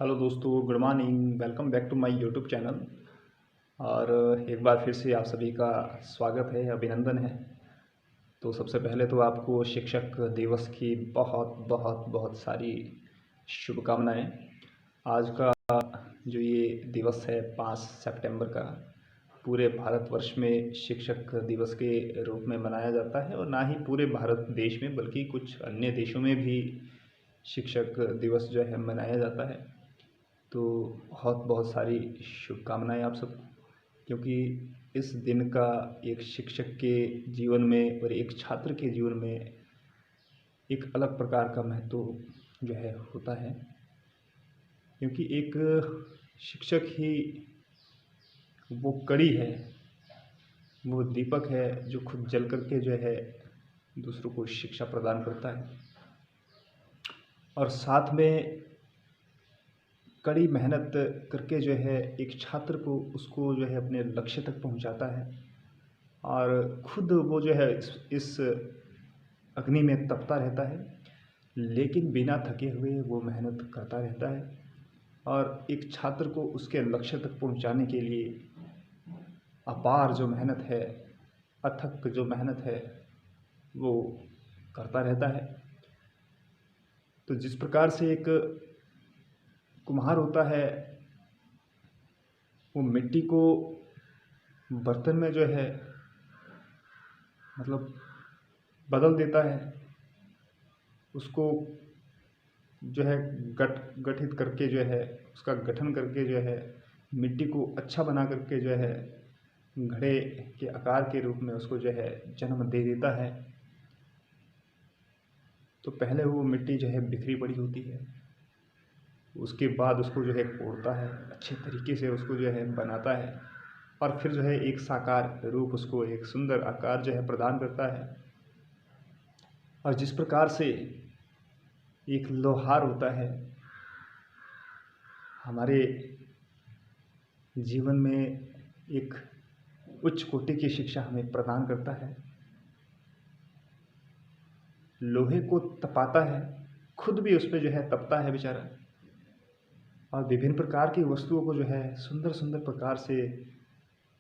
Hello दोस्तों, good morning. Welcome back to my YouTube channel. और एक बार फिर से आप सभी का स्वागत है, अभिनंदन है। तो सबसे पहले तो आपको शिक्षक दिवस की बहुत बहुत बहुत सारी शुभकामनाएं। आज का जो ये दिवस है 5 सितंबर का, पूरे भारतवर्ष में शिक्षक दिवस के रूप में मनाया जाता है। और ना ही पूरे भारत देश में बल्कि कुछ अन्य देशों में भी शिक्षक दिवस जो है मनाया जाता है। तो बहुत बहुत सारी शुभकामनाएं आप सबको, क्योंकि इस दिन का एक शिक्षक के जीवन में और एक छात्र के जीवन में एक अलग प्रकार का महत्व जो है होता है। क्योंकि एक शिक्षक ही वो कड़ी है, वो दीपक है जो खुद जल करके जो है दूसरों को शिक्षा प्रदान करता है और साथ में कड़ी मेहनत करके जो है एक छात्र को उसको जो है अपने लक्ष्य तक पहुंचाता है। और खुद वो जो है इस अग्नि में तपता रहता है, लेकिन बिना थके हुए वो मेहनत करता रहता है। और एक छात्र को उसके लक्ष्य तक पहुंचाने के लिए अपार जो मेहनत है, अथक जो मेहनत है, वो करता रहता है। तो जिस प्रकार से एक कुम्हार होता है, वो मिट्टी को बर्तन में जो है मतलब बदल देता है, उसको जो है गठित करके जो है उसका गठन करके जो है मिट्टी को अच्छा बना करके जो है घड़े के आकार के रूप में उसको जो है जन्म दे देता है। तो पहले वो मिट्टी जो है बिखरी पड़ी होती है, उसके बाद उसको जो है कोड़ता है, अच्छे तरीके से उसको जो है बनाता है और फिर जो है एक साकार रूप, उसको एक सुंदर आकार जो है प्रदान करता है। और जिस प्रकार से एक लोहार होता है, हमारे जीवन में एक उच्च कोटि की शिक्षा हमें प्रदान करता है, लोहे को तपाता है, खुद भी उस पर जो है तपता है बेचारा, और विभिन्न प्रकार की वस्तुओं को जो है सुंदर सुंदर प्रकार से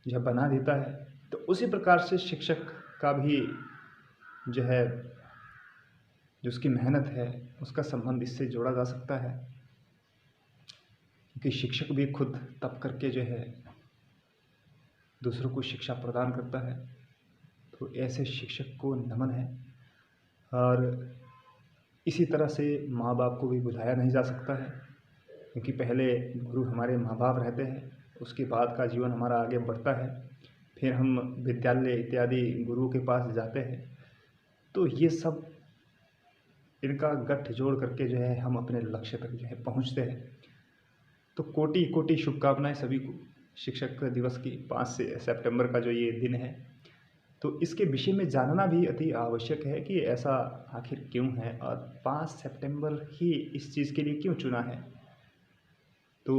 जो है बना देता है। तो उसी प्रकार से शिक्षक का भी जो है जो उसकी मेहनत है उसका संबंध इससे जोड़ा जा सकता है, क्योंकि शिक्षक भी खुद तप करके जो है दूसरों को शिक्षा प्रदान करता है। तो ऐसे शिक्षक को नमन है। और इसी तरह से माँ बाप को भी भुलाया नहीं जा सकता है, क्योंकि पहले गुरु हमारे माँ बाप रहते हैं, उसके बाद का जीवन हमारा आगे बढ़ता है, फिर हम विद्यालय इत्यादि गुरुओं के पास जाते हैं। तो ये सब इनका गठ जोड़ करके जो है हम अपने लक्ष्य तक जो है पहुँचते हैं। तो कोटि कोटि शुभकामनाएं सभी को शिक्षक दिवस की 5 सितंबर का जो ये दिन है। तो इसके विषय में जानना भी अति आवश्यक है कि ऐसा आखिर क्यों है और 5 सितंबर ही इस चीज़ के लिए क्यों चुना है। तो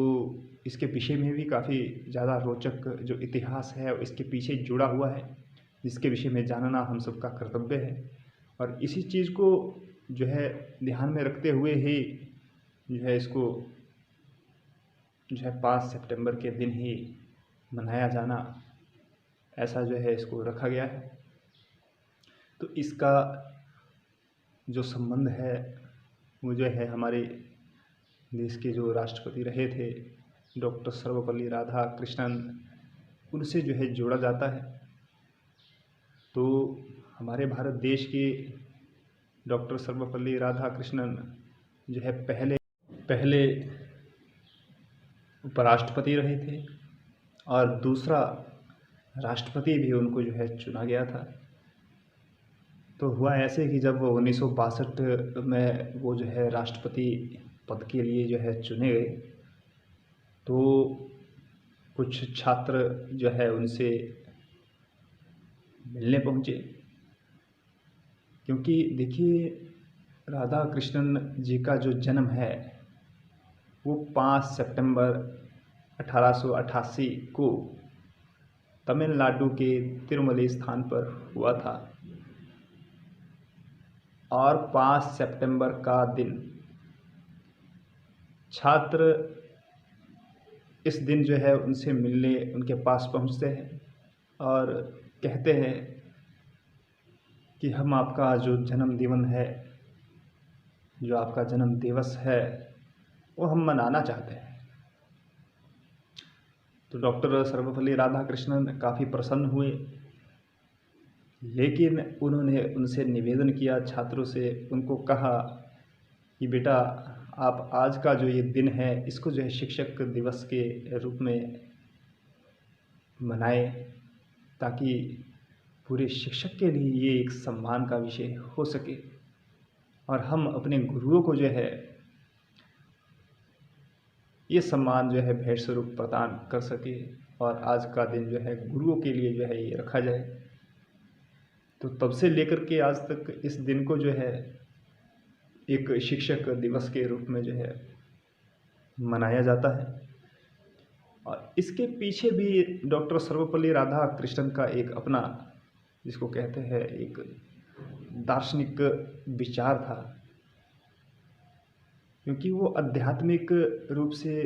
इसके विषय में भी काफ़ी ज़्यादा रोचक जो इतिहास है इसके पीछे जुड़ा हुआ है, जिसके विषय में जानना हम सबका कर्तव्य है। और इसी चीज़ को जो है ध्यान में रखते हुए ही जो है इसको जो है 5 सितंबर के दिन ही मनाया जाना, ऐसा जो है इसको रखा गया है। तो इसका जो संबंध है वो जो है हमारे देश के जो राष्ट्रपति रहे थे डॉक्टर सर्वपल्ली राधाकृष्णन, उनसे जो है जोड़ा जाता है। तो हमारे भारत देश के डॉक्टर सर्वपल्ली राधाकृष्णन जो है पहले पहले उपराष्ट्रपति रहे थे और दूसरा राष्ट्रपति भी उनको जो है चुना गया था। तो हुआ ऐसे कि जब 1962 में वो जो है राष्ट्रपति पद के लिए जो है चुने गए, तो कुछ छात्र जो है उनसे मिलने पहुँचे। क्योंकि देखिए, राधा कृष्णन जी का जो जन्म है वो 5 सितंबर 1888 को तमिलनाडु के तिरुमले स्थान पर हुआ था। और 5 सितंबर का दिन छात्र इस दिन जो है उनसे मिलने उनके पास पहुंचते हैं और कहते हैं कि हम आपका जो जन्मदिन है, जो आपका जन्म दिवस है, वो हम मनाना चाहते हैं। तो डॉक्टर सर्वपल्ली राधाकृष्णन काफ़ी प्रसन्न हुए, लेकिन उन्होंने उनसे निवेदन किया, छात्रों से उनको कहा कि बेटा, आप आज का जो ये दिन है इसको जो है शिक्षक दिवस के रूप में मनाएं, ताकि पूरे शिक्षक के लिए ये एक सम्मान का विषय हो सके और हम अपने गुरुओं को जो है ये सम्मान जो है भेंट स्वरूप प्रदान कर सके और आज का दिन जो है गुरुओं के लिए जो है ये रखा जाए। तो तब से लेकर के आज तक इस दिन को जो है एक शिक्षक दिवस के रूप में जो है मनाया जाता है। और इसके पीछे भी डॉक्टर सर्वपल्ली राधाकृष्णन का एक अपना, जिसको कहते हैं, एक दार्शनिक विचार था, क्योंकि वो आध्यात्मिक रूप से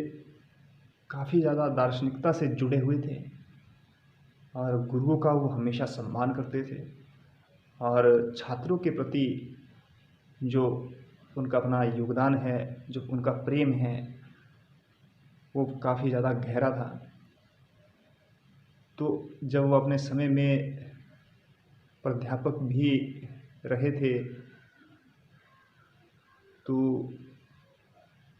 काफ़ी ज़्यादा दार्शनिकता से जुड़े हुए थे और गुरुओं का वो हमेशा सम्मान करते थे और छात्रों के प्रति जो उनका अपना योगदान है, जो उनका प्रेम है, वो काफ़ी ज़्यादा गहरा था। तो जब वो अपने समय में प्राध्यापक भी रहे थे तो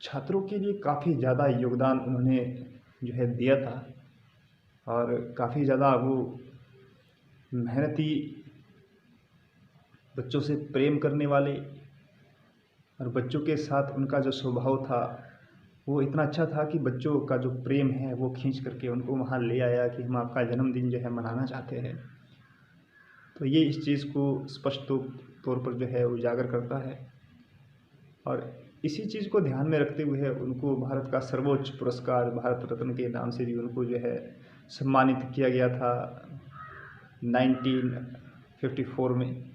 छात्रों के लिए काफ़ी ज़्यादा योगदान उन्होंने जो है दिया था और काफ़ी ज़्यादा वो मेहनती, बच्चों से प्रेम करने वाले और बच्चों के साथ उनका जो स्वभाव था वो इतना अच्छा था कि बच्चों का जो प्रेम है वो खींच करके उनको वहाँ ले आया कि हम आपका जन्मदिन जो है मनाना चाहते हैं। तो ये इस चीज़ को स्पष्ट तौर पर जो है उजागर करता है और इसी चीज़ को ध्यान में रखते हुए उनको भारत का सर्वोच्च पुरस्कार भारत रत्न के नाम से भी उनको जो है सम्मानित किया गया था 1954 में।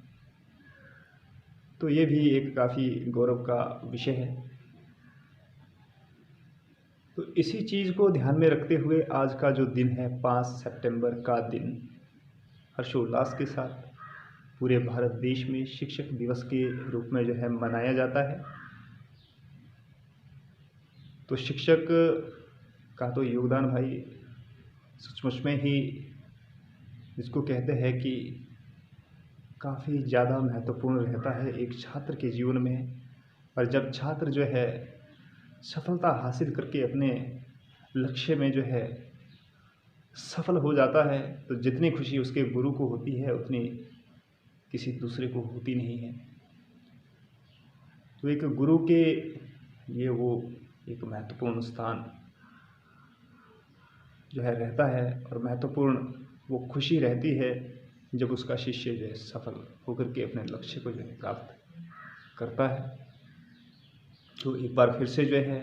तो ये भी एक काफ़ी गौरव का विषय है। तो इसी चीज़ को ध्यान में रखते हुए आज का जो दिन है 5 सितंबर का दिन हर्षोल्लास के साथ पूरे भारत देश में शिक्षक दिवस के रूप में जो है मनाया जाता है। तो शिक्षक का तो योगदान भाई सचमुच में ही, जिसको कहते हैं कि काफ़ी ज़्यादा महत्वपूर्ण रहता है एक छात्र के जीवन में। और जब छात्र जो है सफलता हासिल करके अपने लक्ष्य में जो है सफल हो जाता है तो जितनी खुशी उसके गुरु को होती है उतनी किसी दूसरे को होती नहीं है। तो एक गुरु के लिए वो एक महत्वपूर्ण स्थान जो है रहता है और महत्वपूर्ण वो खुशी रहती है जब उसका शिष्य जो है सफल होकर के अपने लक्ष्य को जो है प्राप्त करता है। तो एक बार फिर से जो है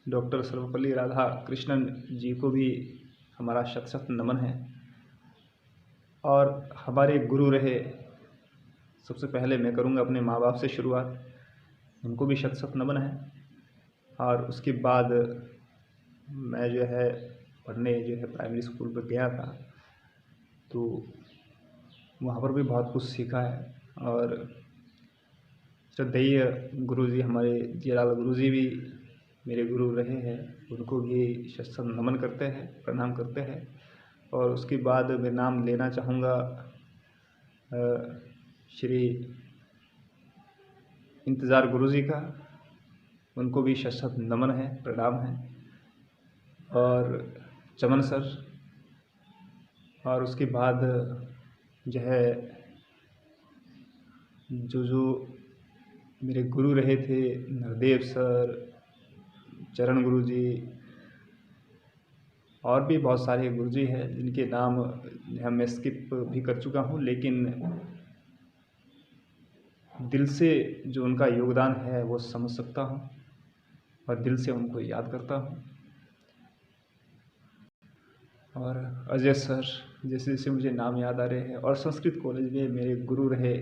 डॉक्टर सर्वपल्ली राधाकृष्णन जी को भी हमारा शत शत नमन है और हमारे गुरु रहे। सबसे पहले मैं करूँगा अपने माँ बाप से शुरुआत, उनको भी शत शत नमन है। और उसके बाद मैं जो है पढ़ने जो है प्राइमरी स्कूल पर गया था तो वहाँ पर भी बहुत कुछ सीखा है। और श्रद्धेय गुरुजी हमारे जियालाल गुरुजी भी मेरे गुरु रहे हैं, उनको भी शत शत नमन करते हैं, प्रणाम करते हैं। और उसके बाद मैं नाम लेना चाहूँगा श्री इंतज़ार गुरुजी का, उनको भी शत शत नमन है, प्रणाम है। और चमन सर, और उसके बाद जो है जो मेरे गुरु रहे थे नरदेव सर, चरण गुरुजी, और भी बहुत सारे गुरुजी हैं जिनके नाम मैं स्किप भी कर चुका हूँ, लेकिन दिल से जो उनका योगदान है वो समझ सकता हूँ और दिल से उनको याद करता हूँ। और अजय सर, जैसे जैसे मुझे नाम याद आ रहे हैं। और संस्कृत कॉलेज में मेरे गुरु रहे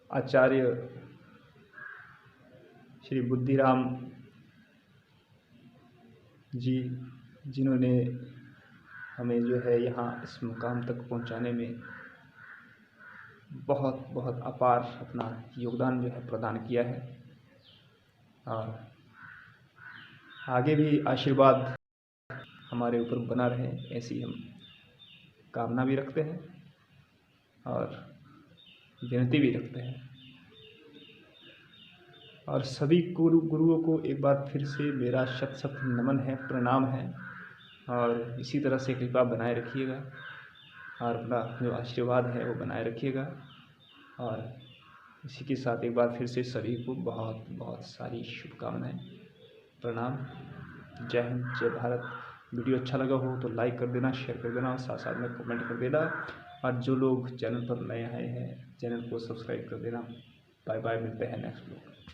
आचार्य श्री बुद्धिराम जी, जिन्होंने हमें जो है यहाँ इस मुकाम तक पहुँचाने में बहुत बहुत अपार अपना योगदान जो है प्रदान किया है। और आगे भी आशीर्वाद हमारे ऊपर बना रहे, ऐसी हम कामना भी रखते हैं और विनती भी रखते हैं। और सभी गुरुओं को एक बार फिर से मेरा शत शत नमन है, प्रणाम है। और इसी तरह से कृपा बनाए रखिएगा और अपना जो आशीर्वाद है वो बनाए रखिएगा। और इसी के साथ एक बार फिर से सभी को बहुत बहुत सारी शुभकामनाएं, प्रणाम। जय हिंद, जय भारत। वीडियो अच्छा लगा हो तो लाइक कर देना, शेयर कर देना और साथ साथ में कमेंट कर देना। और जो लोग चैनल पर नए आए हैं चैनल को सब्सक्राइब कर देना। बाय बाय, मिलते हैं नेक्स्ट ब्लॉग।